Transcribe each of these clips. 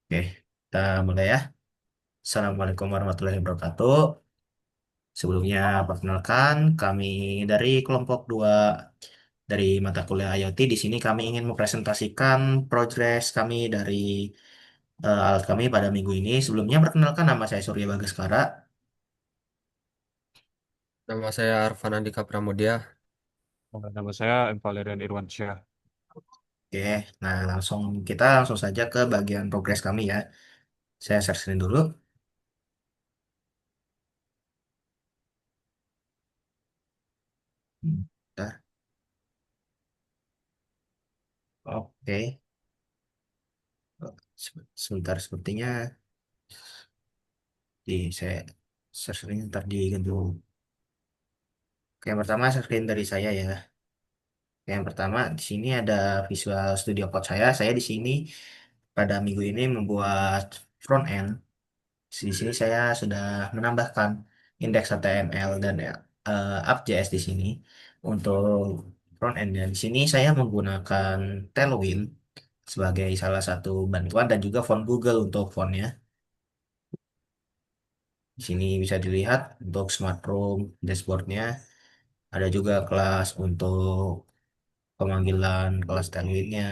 Oke, kita mulai ya. Assalamualaikum warahmatullahi wabarakatuh. Sebelumnya, perkenalkan, kami dari kelompok 2 dari mata kuliah IoT. Di sini kami ingin mempresentasikan progres kami dari alat kami pada minggu ini. Sebelumnya, perkenalkan nama saya Surya Bagaskara. Nama saya Arfan Andika Pramudia. Nama saya M. Valerian Irwansyah. Oke, nah kita langsung saja ke bagian progres kami ya. Saya share screen dulu. Bentar. Oke, sebentar sepertinya saya share screen ntar di gedung. Oke, yang pertama screen dari saya ya. Yang pertama di sini ada Visual Studio Code saya. Saya di sini pada minggu ini membuat front end. Di sini saya sudah menambahkan indeks HTML dan app.js di sini untuk front end. Dan di sini saya menggunakan Tailwind sebagai salah satu bantuan dan juga font Google untuk fontnya. Di sini bisa dilihat untuk Smart Room dashboardnya. Ada juga kelas untuk pemanggilan kelas Tailwind-nya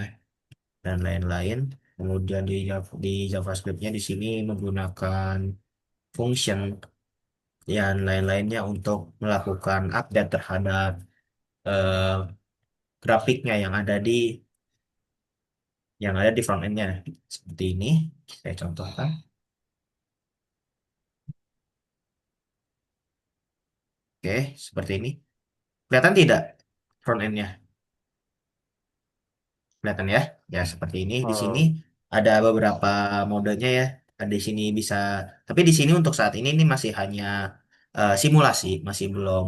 dan lain-lain. Kemudian di JavaScript-nya di sini menggunakan function dan lain-lainnya untuk melakukan update terhadap eh, grafiknya yang ada di front end-nya. Seperti ini, saya contohkan. Oke, seperti ini. Kelihatan tidak front end-nya? Kelihatan ya? Ya, seperti ini. Di sini Eh, ada beberapa modenya ya. Ada di sini bisa, tapi di sini untuk saat ini masih hanya simulasi, masih belum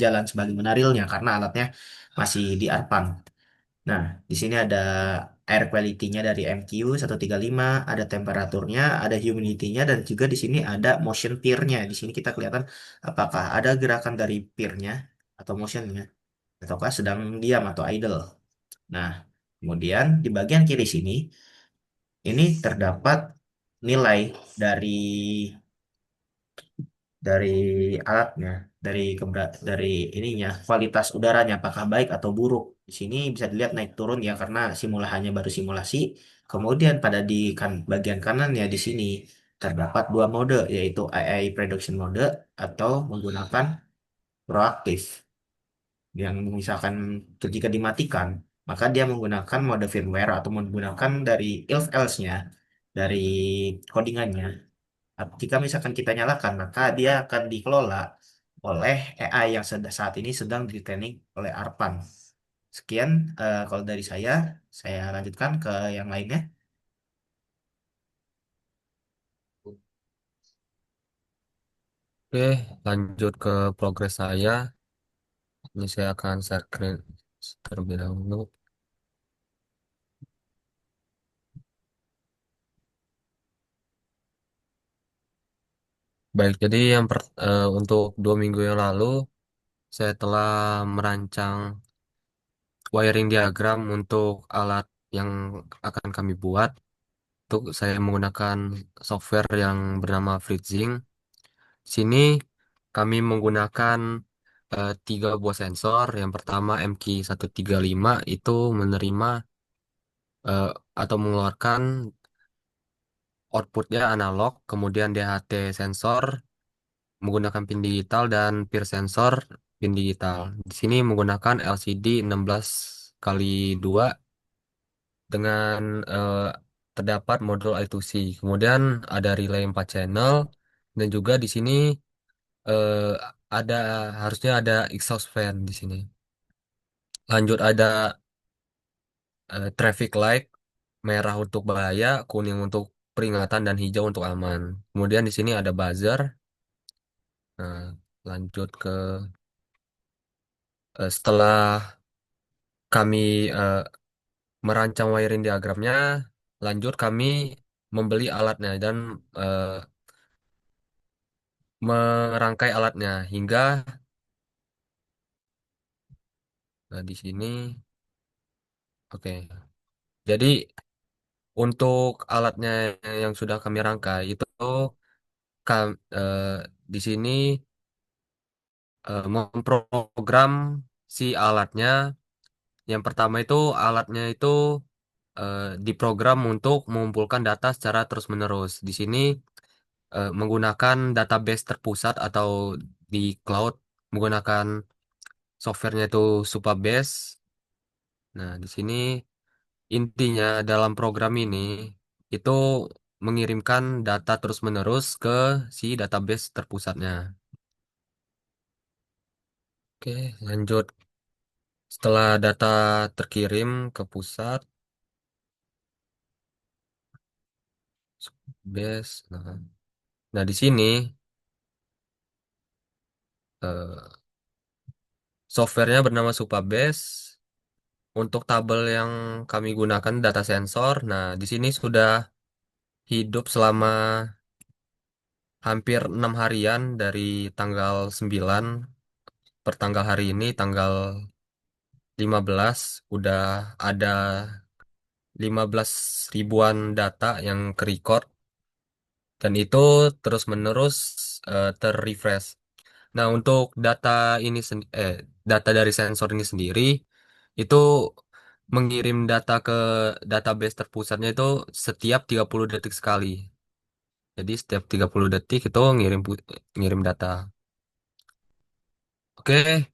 jalan sebagai menarilnya karena alatnya masih di Arpan. Nah, di sini ada air quality-nya dari MQ 135, ada temperaturnya, ada humidity-nya, dan juga di sini ada motion peer-nya. Di sini kita kelihatan apakah ada gerakan dari peer-nya atau motion-nya, ataukah sedang diam atau idle. Nah, kemudian di bagian kiri sini, ini terdapat nilai dari dari alatnya, dari ininya, kualitas udaranya apakah baik atau buruk. Di sini bisa dilihat naik turun ya karena hanya baru simulasi. Kemudian bagian kanan ya di sini terdapat dua mode yaitu AI Prediction Mode atau menggunakan proaktif. Yang misalkan jika dimatikan, maka dia menggunakan mode firmware atau menggunakan dari if else-nya, dari codingannya. Jika misalkan kita nyalakan, maka dia akan dikelola oleh AI yang saat ini sedang di-training oleh Arpan. Sekian kalau dari saya lanjutkan ke yang lainnya. Oke, lanjut ke progres saya. Ini saya akan share screen terlebih dahulu. Baik, jadi untuk 2 minggu yang lalu, saya telah merancang wiring diagram untuk alat yang akan kami buat. Untuk saya menggunakan software yang bernama FreeZing. Sini kami menggunakan 3 buah sensor. Yang pertama MQ135 itu menerima eh, atau mengeluarkan outputnya analog, kemudian DHT sensor menggunakan pin digital dan peer sensor pin digital. Di sini menggunakan LCD 16 kali 2 dengan terdapat modul I2C. Kemudian ada relay 4 channel dan juga di sini eh, ada harusnya ada exhaust fan di sini. Lanjut ada traffic light merah untuk bahaya, kuning untuk peringatan dan hijau untuk aman. Kemudian di sini ada buzzer. Nah, lanjut ke setelah kami eh, merancang wiring diagramnya, lanjut kami membeli alatnya dan eh, merangkai alatnya hingga di sini. Oke. Jadi untuk alatnya yang sudah kami rangkai itu kam- eh, di sini memprogram si alatnya. Yang pertama itu alatnya itu eh, diprogram untuk mengumpulkan data secara terus-menerus. Di sini menggunakan database terpusat atau di cloud menggunakan softwarenya itu Supabase. Nah, di sini intinya dalam program ini itu mengirimkan data terus-menerus ke si database terpusatnya. Oke, lanjut. Setelah data terkirim ke pusat, base. Nah, di sini eh, softwarenya bernama Supabase. Untuk tabel yang kami gunakan data sensor. Nah, di sini sudah hidup selama hampir 6 harian dari tanggal 9 per tanggal hari ini, tanggal 15 udah ada 15 ribuan data yang ke-record dan itu terus-menerus ter-refresh. Nah, untuk data dari sensor ini sendiri itu mengirim data ke database terpusatnya itu setiap 30 detik sekali. Jadi setiap 30 detik itu ngirim data. Oke,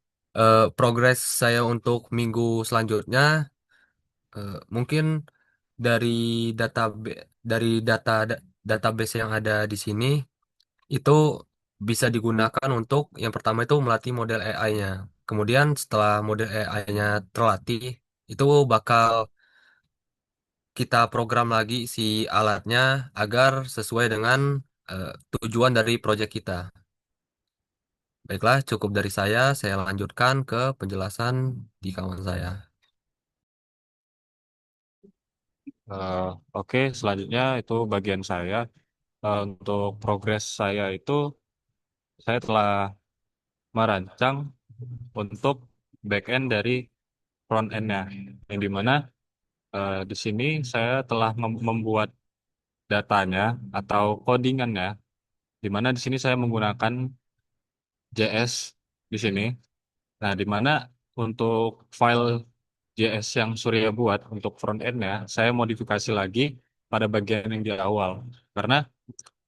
progres saya untuk minggu selanjutnya mungkin dari data database yang ada di sini itu bisa digunakan untuk yang pertama itu melatih model AI-nya. Kemudian setelah model AI-nya terlatih, itu bakal kita program lagi si alatnya agar sesuai dengan tujuan dari proyek kita. Baiklah, cukup dari saya. Saya lanjutkan ke penjelasan di kawan saya. Eh, oke, selanjutnya itu bagian saya. Untuk progres saya itu, saya telah merancang untuk back end dari front end-nya. Yang dimana di sini saya telah membuat datanya atau codingannya, di mana di sini saya menggunakan JS di sini. Nah, di mana untuk file JS yang Surya buat untuk front end-nya, saya modifikasi lagi pada bagian yang di awal. Karena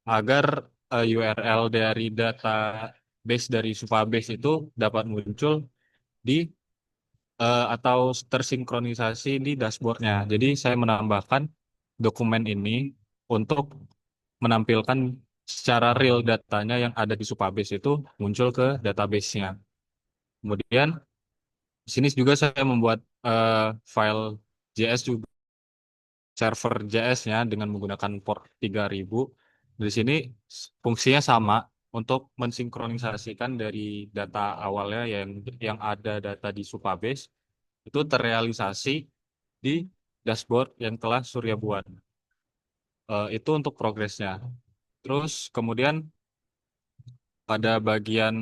agar URL dari database dari Supabase itu dapat muncul di atau tersinkronisasi di dashboardnya. Jadi saya menambahkan dokumen ini untuk menampilkan secara real datanya yang ada di Supabase itu muncul ke database-nya. Kemudian di sini juga saya membuat file JS juga server JS-nya dengan menggunakan port 3000. Di sini fungsinya sama untuk mensinkronisasikan dari data awalnya yang ada data di Supabase itu terrealisasi di dashboard yang telah Surya buat. Itu untuk progresnya. Terus kemudian pada bagian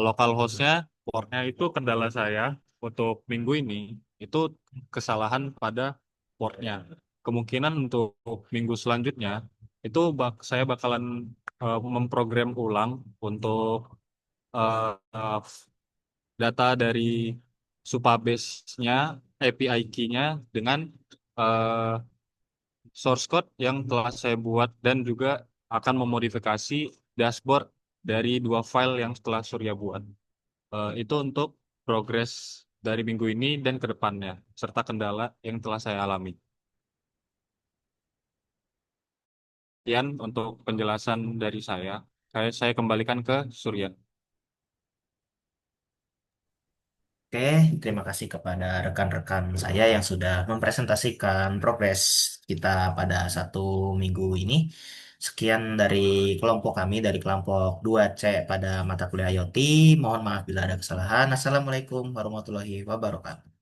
local hostnya, portnya itu kendala saya untuk minggu ini itu kesalahan pada portnya. Kemungkinan untuk minggu selanjutnya itu saya bakalan memprogram ulang untuk eh, eh, data dari Supabase-nya, API key-nya dengan eh, source code yang telah saya buat dan juga akan memodifikasi dashboard dari dua file yang setelah Surya buat. Itu untuk progres dari minggu ini dan ke depannya, serta kendala yang telah saya alami. Sekian untuk penjelasan dari saya. Saya kembalikan ke Surya. Oke, terima kasih kepada rekan-rekan saya yang sudah mempresentasikan progres kita pada 1 minggu ini. Sekian dari kelompok kami, dari kelompok 2C pada mata kuliah IoT. Mohon maaf bila ada kesalahan. Assalamualaikum warahmatullahi wabarakatuh.